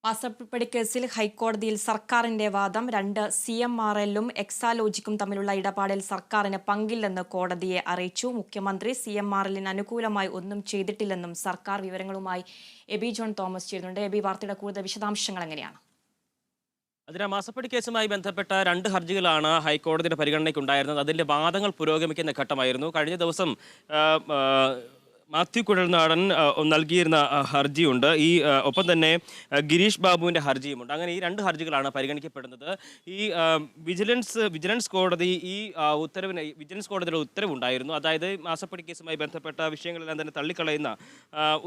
മാസപ്പടി കേസിൽ ഹൈക്കോടതിയിൽ സർക്കാരിന്റെ വാദം. രണ്ട് CMRL-ഉം എക്സാലോജിക്കും തമ്മിലുള്ള ഇടപാടിൽ സർക്കാരിന് പങ്കില്ലെന്ന് കോടതിയെ അറിയിച്ചു. മുഖ്യമന്ത്രി CMRL-ന് അനുകൂലമായി ഒന്നും ചെയ്തിട്ടില്ലെന്നും സർക്കാർ. വിവരങ്ങളുമായി എബി ജോൺ തോമസ് ചേരുന്നുണ്ട്. എബി, വാർത്തയുടെ കൂടുതൽ വിശദാംശങ്ങൾ എങ്ങനെയാണ്? അതിന് മാസപ്പടി കേസുമായി ബന്ധപ്പെട്ട രണ്ട് ഹർജികളാണ് ഹൈക്കോടതിയുടെ പരിഗണനയ്ക്കുണ്ടായിരുന്നത്. അതിൻ്റെ വാദങ്ങൾ പുരോഗമിക്കുന്ന ഘട്ടമായിരുന്നു. കഴിഞ്ഞ ദിവസം ആ, ആ, മാത്യു കുഴൽനാടൻ നൽകിയിരുന്ന ഹർജിയുണ്ട്. ഒപ്പം തന്നെ ഗിരീഷ് ബാബുവിൻ്റെ ഹർജിയുമുണ്ട്. അങ്ങനെ ഈ രണ്ട് ഹർജികളാണ് പരിഗണിക്കപ്പെടുന്നത്. ഈ വിജിലൻസ് കോടതി വിജിലൻസ് കോടതിയുടെ ഉത്തരവുണ്ടായിരുന്നു. അതായത് മാസപ്പടി കേസുമായി ബന്ധപ്പെട്ട വിഷയങ്ങളെല്ലാം തന്നെ തള്ളിക്കളയുന്ന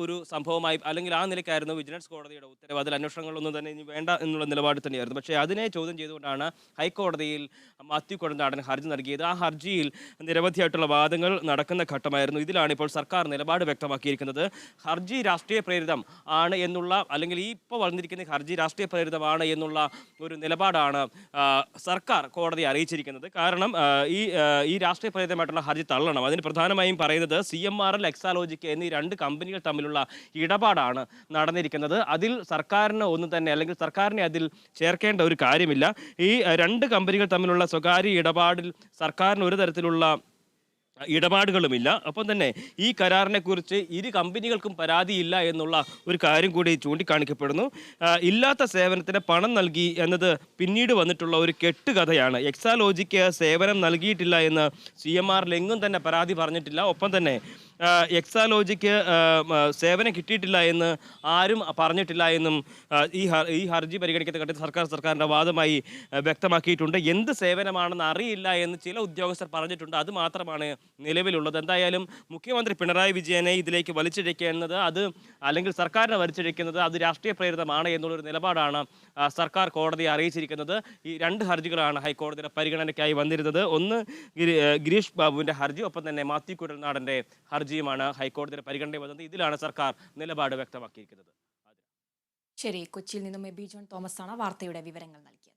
ഒരു സംഭവമായി, അല്ലെങ്കിൽ ആ നിലയ്ക്കായിരുന്നു വിജിലൻസ് കോടതിയുടെ ഉത്തരവ്. അതിൽ അന്വേഷണങ്ങളൊന്നും തന്നെ ഇനി വേണ്ട എന്നുള്ള നിലപാട് തന്നെയായിരുന്നു. പക്ഷേ അതിനെ ചോദ്യം ചെയ്തുകൊണ്ടാണ് ഹൈക്കോടതിയിൽ മാത്യു കുഴൽനാടൻ ഹർജി നൽകിയത്. ആ ഹർജിയിൽ നിരവധിയായിട്ടുള്ള വാദങ്ങൾ നടക്കുന്ന ഘട്ടമായിരുന്നു. ഇതിലാണ് ഇപ്പോൾ സർക്കാർ നിലപാട് വ്യക്തമാക്കിയിരിക്കുന്നത്. ഹർജി രാഷ്ട്രീയ പ്രേരിതം ആണ് എന്നുള്ള, അല്ലെങ്കിൽ ഇപ്പോൾ വന്നിരിക്കുന്ന ഹർജി രാഷ്ട്രീയ പ്രേരിതമാണ് എന്നുള്ള ഒരു നിലപാടാണ് സർക്കാർ കോടതിയെ അറിയിച്ചിരിക്കുന്നത്. കാരണം ഈ രാഷ്ട്രീയ പ്രേരിതമായിട്ടുള്ള ഹർജി തള്ളണം. അതിന് പ്രധാനമായും പറയുന്നത് CMRL, എക്സാലോജിക് എന്നീ രണ്ട് കമ്പനികൾ തമ്മിലുള്ള ഇടപാടാണ് നടന്നിരിക്കുന്നത്. അതിൽ സർക്കാരിന് ഒന്നും തന്നെ, അല്ലെങ്കിൽ സർക്കാരിനെ അതിൽ ചേർക്കേണ്ട ഒരു കാര്യമില്ല. ഈ രണ്ട് കമ്പനികൾ തമ്മിലുള്ള സ്വകാര്യ ഇടപാടിൽ സർക്കാരിന് ഒരു തരത്തിലുള്ള ഇടപാടുകളുമില്ല. ഒപ്പം തന്നെ ഈ കരാറിനെ കുറിച്ച് ഇരു കമ്പനികൾക്കും പരാതിയില്ല എന്നുള്ള ഒരു കാര്യം കൂടി ചൂണ്ടിക്കാണിക്കപ്പെടുന്നു. ഇല്ലാത്ത സേവനത്തിന് പണം നൽകി എന്നത് പിന്നീട് വന്നിട്ടുള്ള ഒരു കെട്ടുകഥയാണ്. എക്സാലോജിക്ക് സേവനം നൽകിയിട്ടില്ല എന്ന് CMRL എങ്ങും തന്നെ പരാതി പറഞ്ഞിട്ടില്ല. ഒപ്പം തന്നെ എക്സാലോജിക്ക് സേവനം കിട്ടിയിട്ടില്ല എന്ന് ആരും പറഞ്ഞിട്ടില്ല എന്നും ഈ ഹർജി പരിഗണിക്കുന്ന ഘട്ടത്തിൽ സർക്കാരിൻ്റെ വാദമായി വ്യക്തമാക്കിയിട്ടുണ്ട്. എന്ത് സേവനമാണെന്ന് അറിയില്ല എന്ന് ചില ഉദ്യോഗസ്ഥർ പറഞ്ഞിട്ടുണ്ട്. അത് മാത്രമാണ് നിലവിലുള്ളത്. എന്തായാലും മുഖ്യമന്ത്രി പിണറായി വിജയനെ ഇതിലേക്ക് വലിച്ചിഴക്കുന്നത്, അല്ലെങ്കിൽ സർക്കാരിനെ വലിച്ചിഴക്കുന്നത് അത് രാഷ്ട്രീയ പ്രേരിതമാണ് എന്നുള്ളൊരു നിലപാടാണ് സർക്കാർ കോടതിയെ അറിയിച്ചിരിക്കുന്നത്. ഈ രണ്ട് ഹർജികളാണ് ഹൈക്കോടതിയുടെ പരിഗണനയ്ക്കായി വന്നിരുന്നത്. ഒന്ന് ഗിരീഷ് ബാബുവിൻ്റെ ഹർജി, ഒപ്പം തന്നെ മാത്യു കുഴൽനാടൻ്റെ ഹർജിയുമാണ് ഹൈക്കോടതിയുടെ പരിഗണനയിൽ വന്നത്. ഇതിലാണ് സർക്കാർ നിലപാട് വ്യക്തമാക്കിയിരിക്കുന്നത്. ശരി, കൊച്ചിയിൽ നിന്നും എബി ജോൺ തോമസ് ആണ് വാർത്തയുടെ വിവരങ്ങൾ നൽകിയത്.